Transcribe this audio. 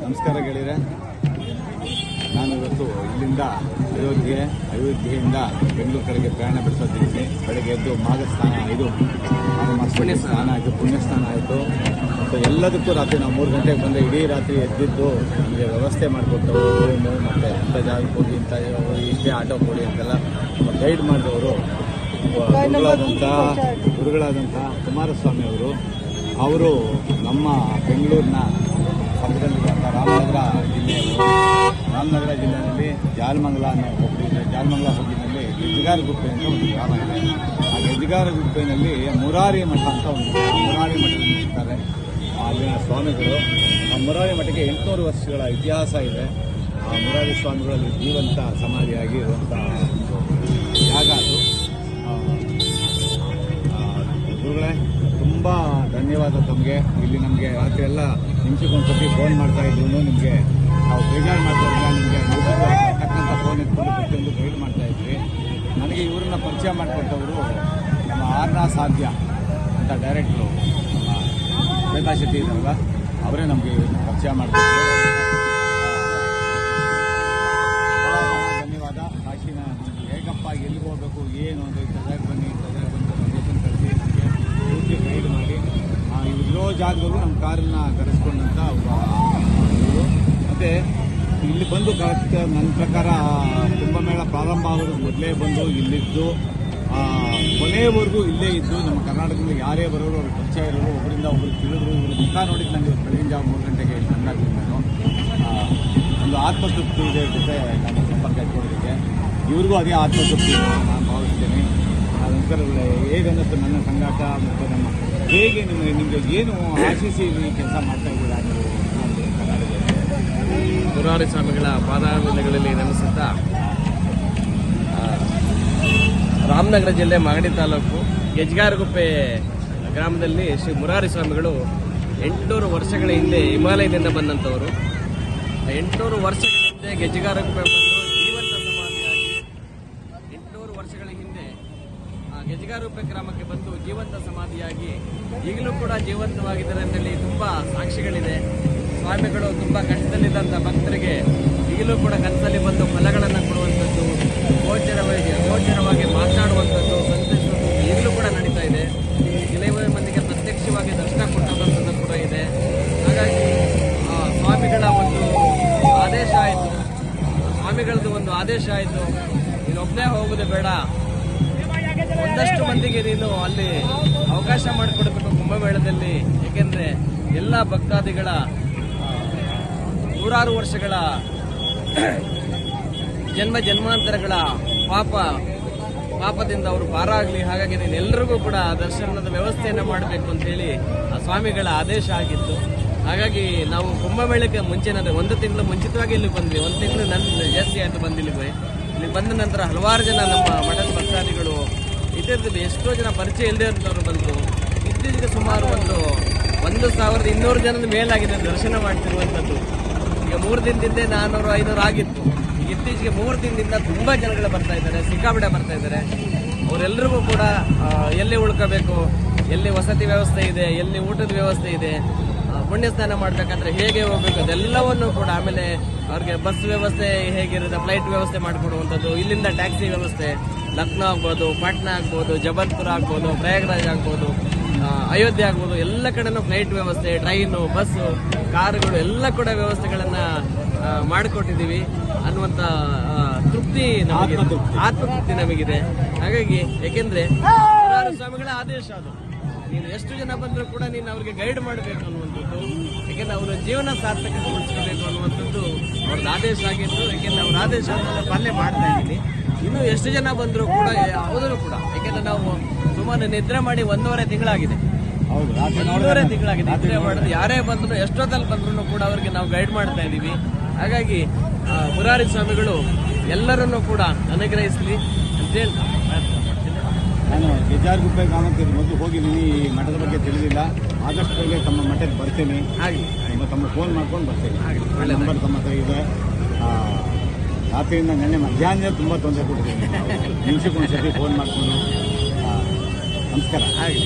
ನಮಸ್ಕಾರ ಗೆಳೆಯರೆ. ನಾನು ಇವತ್ತು ಇಲ್ಲಿಂದ ಅಯೋಧ್ಯೆಯಿಂದ ಬೆಂಗಳೂರು ಕಡೆಗೆ ಪ್ರಯಾಣ ಬೆಳೆಸೋದಿದ್ದೀನಿ. ಬೆಳಗ್ಗೆ ಎದ್ದು ಮಾಘಸ್ನಾನ ಪುಣ್ಯಸ್ನಾನ ಆಯಿತು. ಮತ್ತು ಎಲ್ಲದಕ್ಕೂ ರಾತ್ರಿ ನಾವು 3 ಗಂಟೆಗೆ ಬಂದರೆ ಇಡೀ ರಾತ್ರಿ ಎದ್ದಿದ್ದು ನಮಗೆ ವ್ಯವಸ್ಥೆ ಮಾಡಿಕೊಟ್ಟವರು ರೂಮು ಮತ್ತು ಇಂಥ ಜಾಗಕ್ಕೆ ಹೋಗಿ ಇಷ್ಟೇ ಆಟೋ ಕೊಡಿ ಅಂತೆಲ್ಲ ಗೈಡ್ ಮಾಡಿದವರು ಗುರುಗಳಾದಂಥ ಕುಮಾರಸ್ವಾಮಿ ಅವರು ನಮ್ಮ ಬೆಂಗಳೂರಿನ ಪಕ್ಕದಲ್ಲಿರುವಂಥ ರಾಮನಗರ ಜಿಲ್ಲೆಯಲ್ಲಿ ಜಾಲಮಂಗಲ ಹೋಗಿನಲ್ಲಿ ಗೆಜ್ಜಿಗಾರಗುಪ್ಪೆ ಅಂತ ಒಂದು ಗ್ರಾಮ ಇದೆ. ಆ ಗೆಜ್ಜಿಗಾರಗುಪ್ಪೆಯಲ್ಲಿ ಮುರಾರಿ ಮಠ ಅಂತ ಒಂದು ಮುರಾರಿ ಮಠ ನಿರ್ಮಿಸಿದ್ದಾರೆ ಅಲ್ಲಿನ ಸ್ವಾಮಿಗಳು. ಆ ಮುರಾರಿ ಮಠಕ್ಕೆ 800 ವರ್ಷಗಳ ಇತಿಹಾಸ ಇದೆ. ಆ ಮುರಾರಿ ಸ್ವಾಮಿಗಳಲ್ಲಿ ಜೀವಂತ ಸಮಾಧಿಯಾಗಿ ಇರುವಂಥ ಜಾಗ ಅದು. ಗುರುಗಳೇ, ತುಂಬ ಧನ್ಯವಾದ ತಮಗೆ. ಇಲ್ಲಿ ನಮಗೆ ರಾತ್ರಿ ಎಲ್ಲ ನಿಮಿಷಕ್ಕೊಂದ್ಸತಿ ಫೋನ್ ಮಾಡ್ತಾಯಿದ್ರು. ನಿಮಗೆ ನಾವು ಬೇಜಾರು ಮಾಡ್ತಾಯಿದ್ದ ನಿಮಗೆ ತಕ್ಕಂಥ ಫೋನ್ ಎತ್ಕೊಂಡು ಪ್ರತಿಯೊಂದು ಗೈಡ್ ಮಾಡ್ತಾಯಿದ್ವಿ. ನನಗೆ ಇವ್ರನ್ನ ಪರಿಚಯ ಮಾಡಿಕೊಟ್ಟವರು ನಮ್ಮ ಆರ್ನಾ ಸಾಧ್ಯ ಅಂತ ಡೈರೆಕ್ಟ್ರು ಶ್ವೇತಾ ಶೆಟ್ಟಿ ಇದ್ದಾರಲ್ಲ, ಅವರೇ ನಮಗೆ ಪರಿಚಯ ಮಾಡಿಕೊಟ್ಟರು. ಧನ್ಯವಾದ. ಕಾಶಿನ ಹೇಗಪ್ಪ ಎಲ್ಲಿಗೆ ಹೋಗಬೇಕು ಏನು ಅಂತ ತಲೆಗೆ ಬಂದು ಲೊಕೇಶನ್ ಕಳಿಸಿ ಪೂರ್ತಿ ಗೈಡ್ ಮಾಡಿ ಇರೋ ಜಾಗದವರು ನಮ್ಮ ಕಾರನ್ನ ಕರೆಸ್ಕೊಂಡಂಥ ಇವರು. ಮತ್ತು ಇಲ್ಲಿ ಬಂದು ಕರೆಕ್ಟ್ ನನ್ನ ಪ್ರಕಾರ ಕುಂಭಮೇಳ ಪ್ರಾರಂಭ ಆಗೋದು ಮೊದಲೇ ಬಂದು ಇಲ್ಲಿದ್ದು ಕೊನೆಯವರೆಗೂ ಇಲ್ಲೇ ಇದ್ದು ನಮ್ಮ ಕರ್ನಾಟಕದಲ್ಲಿ ಯಾರೇ ಬರೋರು ಅವ್ರಿಗೆ ಪರಿಚಯ ಇರೋರು, ಒಬ್ಬರಿಂದ ಒಬ್ರು ತಿಳಿದ್ರು. ಇವ್ರ ಮುಖ ನೋಡಿದ್ದು ನನಗೆ ಬೆಳಗಿನ ಜಾವ 3 ಗಂಟೆಗೆ ಕಂಡಾಗ್ತೀನಿ. ನಾನು ಒಂದು ಆತ್ಮತೃಪ್ತಿ ಇದೆ ಜೊತೆ ನಾನು ಸಂಪರ್ಕ ಇಟ್ಕೊಂಡಿದ್ದೆ. ಇವ್ರಿಗೂ ಅದೇ ಆತ್ಮತೃಪ್ತಿ ನಾನು ಭಾವಿಸ್ತೇನೆ. ಅದಕ್ಕೋಸ್ಕರ ಹೇಗನ್ನಿಸ್ತು ನನ್ನ ಸಂಗಾಟ ಮತ್ತು ನಮ್ಮ ಹೇಗೆ ನಿಮಗೆ ಏನು ಆಶಿಸಿ ನೀವು ಕೆಲಸ ಮಾಡ್ತಾ ಇದ್ದೀರಾ ನೀವು ಕರ್ನಾಟಕದಲ್ಲಿ? ಮುರಾರಿ ಸ್ವಾಮಿಗಳ ಪಾದಾಭಿವಂದನೆಗಳಲ್ಲಿ ನೆನೆಸುತ್ತಾ ರಾಮನಗರ ಜಿಲ್ಲೆ ಮಾಗಡಿ ತಾಲೂಕು ಗೆಜ್ಜಿಗಾರಗುಪ್ಪೆ ಗ್ರಾಮದಲ್ಲಿ ಶ್ರೀ ಮುರಾರಿ ಸ್ವಾಮಿಗಳು 800 ವರ್ಷಗಳ ಹಿಂದೆ ಹಿಮಾಲಯದಿಂದ ಬಂದಂಥವರು. 800 ವರ್ಷಗಳ ಹಿಂದೆ ಗೆಜ್ಜಿಗಾರಗುಪ್ಪೆ ಬಂದು ಜೀವಂತ ಸಮಾಧಿಯಾಗಿ 800 ವರ್ಷಗಳ ಹಿಂದೆ ಗೆಜ್ಜಿಗಾರಗುಪ್ಪೆ ಗ್ರಾಮಕ್ಕೆ ಬಂದು ಜೀವಂತ ಸಮಾಧಿಯಾಗಿ ಈಗಲೂ ಕೂಡ ಜೀವಂತವಾಗಿದ್ದಾರೆ ಅಂತೇಳಿ ತುಂಬ ಸಾಕ್ಷಿಗಳಿದೆ. ಸ್ವಾಮಿಗಳು ತುಂಬ ಕಷ್ಟದಲ್ಲಿದ್ದಂಥ ಭಕ್ತರಿಗೆ ಈಗಲೂ ಕೂಡ ಕನಸಲ್ಲಿ ಬಂದು ಫಲಗಳನ್ನು ಕೊಡುವಂಥದ್ದು, ಗೋಚರವಾಗಿ ಮಾತನಾಡುವಂಥದ್ದು, ಸಂತೈಸುವಂಥದ್ದು ಈಗಲೂ ಕೂಡ ನಡೀತಾ ಇದೆ. ಕೆಲವೇ ಮಂದಿಗೆ ಪ್ರತ್ಯಕ್ಷವಾಗಿ ದರ್ಶನ ಕೊಟ್ಟಂಥದ್ದು ಕೂಡ ಇದೆ. ಹಾಗಾಗಿ ಸ್ವಾಮಿಗಳ ಒಂದು ಆದೇಶ ಆಯಿತು, ಸ್ವಾಮಿಗಳದ್ದು ಒಂದು ಆದೇಶ ಆಯಿತು, ನೀನೊಬ್ಬನೇ ಹೋಗೋದು ಬೇಡ, ಒಂದಷ್ಟು ಮಂದಿಗೆ ನೀನು ಅಲ್ಲಿ ಅವಕಾಶ ಮಾಡಿಕೊಡಬೇಕು ಕುಂಭಮೇಳದಲ್ಲಿ. ಏಕೆಂದರೆ ಎಲ್ಲ ಭಕ್ತಾದಿಗಳ 100 ವರ್ಷಗಳ ಜನ್ಮಾಂತರಗಳ ಪಾಪದಿಂದ ಅವರು ಪಾರಾಗಲಿ. ಹಾಗಾಗಿ ನೀನೆಲ್ಲರಿಗೂ ಕೂಡ ದರ್ಶನದ ವ್ಯವಸ್ಥೆಯನ್ನು ಮಾಡಬೇಕು ಅಂತೇಳಿ ಆ ಸ್ವಾಮಿಗಳ ಆದೇಶ ಆಗಿತ್ತು. ಹಾಗಾಗಿ ನಾವು ಕುಂಭಮೇಳಕ್ಕೆ ಮುಂಚೆನೇ 1 ತಿಂಗಳು ಮುಂಚಿತವಾಗಿ ಇಲ್ಲಿ ಬಂದ್ವಿ. 1 ತಿಂಗಳು ಜಾಸ್ತಿ ಆಯಿತು ಬಂದಿಲ್ಲಿಗೆ. ಇಲ್ಲಿ ಬಂದ ನಂತರ ಹಲವಾರು ಜನ ನಮ್ಮ ಮಠದ ಭಕ್ತಾದಿಗಳು ಇದ್ರಲ್ಲಿ ಎಷ್ಟೋ ಜನ ಪರಿಚಯ ಇಲ್ಲದೆ ಇರೋರು ಬಂತು. ಇತ್ತೀಚೆಗೆ ಸುಮಾರು 1200 ಜನದ ಮೇಲಾಗಿದೆ ದರ್ಶನ ಮಾಡ್ತಿರುವಂಥದ್ದು. ಈಗ 3 ದಿನದಿಂದ 400-500 ಆಗಿತ್ತು. ಈಗ ಇತ್ತೀಚೆಗೆ 3 ದಿನದಿಂದ ತುಂಬ ಜನಗಳು ಬರ್ತಾ ಇದ್ದಾರೆ, ಸಿಕ್ಕಾಪಟ್ಟೆ ಬರ್ತಾ ಇದ್ದಾರೆ. ಅವರೆಲ್ಲರಿಗೂ ಕೂಡ ಎಲ್ಲಿ ಉಳ್ಕೋಬೇಕು, ಎಲ್ಲಿ ವಸತಿ ವ್ಯವಸ್ಥೆ ಇದೆ, ಎಲ್ಲಿ ಊಟದ ವ್ಯವಸ್ಥೆ ಇದೆ, ಪುಣ್ಯಸ್ನಾನ ಮಾಡಬೇಕಾದ್ರೆ ಹೇಗೆ ಹೋಗಬೇಕು ಅದೆಲ್ಲವನ್ನು ಕೂಡ, ಆಮೇಲೆ ಅವ್ರಿಗೆ ಬಸ್ ವ್ಯವಸ್ಥೆ ಹೇಗಿರುತ್ತೆ, ಫ್ಲೈಟ್ ವ್ಯವಸ್ಥೆ ಮಾಡಿಕೊಡುವಂಥದ್ದು, ಇಲ್ಲಿಂದ ಟ್ಯಾಕ್ಸಿ ವ್ಯವಸ್ಥೆ, ಲಕ್ನೋ ಆಗ್ಬೋದು, ಪಾಟ್ನಾ ಆಗ್ಬೋದು, ಜಬಲ್ಪುರ ಆಗ್ಬೋದು, ಪ್ರಯಾಗ್ರಾಜ್ ಆಗ್ಬೋದು, ಅಯೋಧ್ಯೆ ಆಗ್ಬೋದು, ಎಲ್ಲ ಕಡೆನೂ ಫ್ಲೈಟ್ ವ್ಯವಸ್ಥೆ, ಟ್ರೈನು, ಬಸ್ಸು, ಕಾರುಗಳು ಎಲ್ಲ ಕೂಡ ವ್ಯವಸ್ಥೆಗಳನ್ನು ಮಾಡಿಕೊಟ್ಟಿದ್ದೀವಿ ಅನ್ನುವಂಥ ಆತ್ಮತೃಪ್ತಿ ನಮಗಿದೆ. ಹಾಗಾಗಿ ಯಾಕೆಂದರೆ ಸ್ವಾಮಿಗಳ ಆದೇಶ ಅದು, ನೀನು ಎಷ್ಟು ಜನ ಬಂದರೂ ಕೂಡ ನೀನು ಅವ್ರಿಗೆ ಗೈಡ್ ಮಾಡಬೇಕು ಅನ್ನುವಂಥದ್ದು. ಯಾಕೆಂದರೆ ಅವರ ಜೀವನ ಸಾರ್ಥಕಗೊಳಿಸ್ಕೋಬೇಕು ಅನ್ನುವಂಥದ್ದು ಅವ್ರದ್ದು ಆದೇಶ ಆಗಿತ್ತು. ಯಾಕೆಂದರೆ ಅವ್ರ ಆದೇಶ ಪಾಲನೆ ಮಾಡ್ತಾ ಇದ್ದೀನಿ. ಇನ್ನೂ ಎಷ್ಟು ಜನ ಬಂದರೂ ಕೂಡ ಯಾವುದೂ ಕೂಡ, ಯಾಕೆಂದರೆ ನಾವು ಸುಮಾರು ನಿದ್ರೆ ಮಾಡಿ 1.5 ತಿಂಗಳಾಗಿದೆ. 1.5 ತಿಂಗಳಾಗಿದೆ ನಿದ್ರೆ ಮಾಡೋದು. ಯಾರೇ ಬಂದರೂ ಎಷ್ಟೊತ್ತಲ್ಲಿ ಬಂದರೂ ಕೂಡ ಅವ್ರಿಗೆ ನಾವು ಗೈಡ್ ಮಾಡ್ತಾ ಇದ್ದೀವಿ. ಹಾಗಾಗಿ ಮುರಾರಿ ಸ್ವಾಮಿಗಳು ಎಲ್ಲರನ್ನೂ ಕೂಡ ಅನುಗ್ರಹಿಸಲಿ ಅಂತೇಳಿ ನಾನು ಗೆಜ್ಜಿಗಾರಗುಪ್ಪೆ ಗ್ರಾಮಕ್ಕೆ ಮೊದಲು ಹೋಗಿದ್ದೀನಿ. ಈ ಮಠದ ಬಗ್ಗೆ ತಿಳಿದಿಲ್ಲ. ಆದಷ್ಟು ಬೇಗ ತಮ್ಮ ಮಠಕ್ಕೆ ಬರ್ತೀನಿ. ಹಾಗೆ ತಮ್ಮ ಫೋನ್ ಮಾಡ್ಕೊಂಡು ಬರ್ತೀನಿ. ನಂಬರ್ ತಮ್ಮ ಹತ್ರ ಇದೆ. ರಾತ್ರಿಯಿಂದ ನೆನ್ನೆ ಮಧ್ಯಾಹ್ನ ತುಂಬ ತೊಂದರೆ ಕೊಡ್ತೀನಿ. ನಿಮಿಷಕ್ಕೊಂದ್ಸತಿ ಫೋನ್ ಮಾಡಿಕೊಂಡು. ನಮಸ್ಕಾರ. ಹಾಗೆ